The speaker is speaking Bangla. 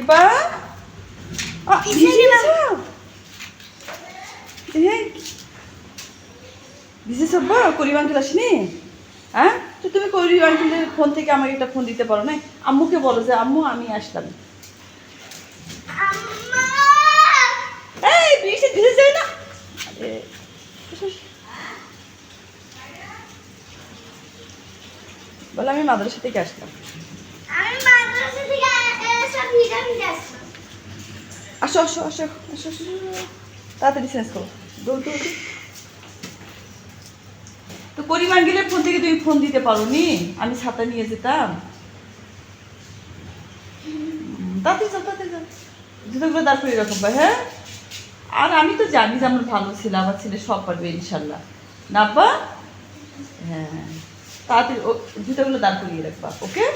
আব্বা বিশেষ আব্বা করিম আঙ্কেল আসেনি? হ্যাঁ, তো তুমি করিম আঙ্কেলের ফোন থেকে আমাকে একটা ফোন দিতে পারো না? আম্মুকে বলো যে আম্মু আমি আসলাম। এই বৃষ্টি ভিজে যায় না। আরে বলে আমি মাদ্রাসা থেকে আসলাম। আসো আসো আসো আসো আসো, তাড়াতাড়ি চেঞ্জ করো, দৌড় দৌড়। তো করিম আঙ্কেলের ফোন থেকে তুমি ফোন দিতে পারো নি? আমি ছাতা নিয়ে যেতাম। তাড়াতাড়ি যাও তাড়াতাড়ি যাও, জুতোগুলো দাঁড় করে রাখো ভাই। হ্যাঁ, আর আমি তো জানি যে আমার ভালো ছিল, আমার ছেলে সব পারবে ইনশাল্লাহ। না আব্বা? হ্যাঁ, তাড়াতাড়ি জুতোগুলো দাঁড় করিয়ে রাখবা, ওকে?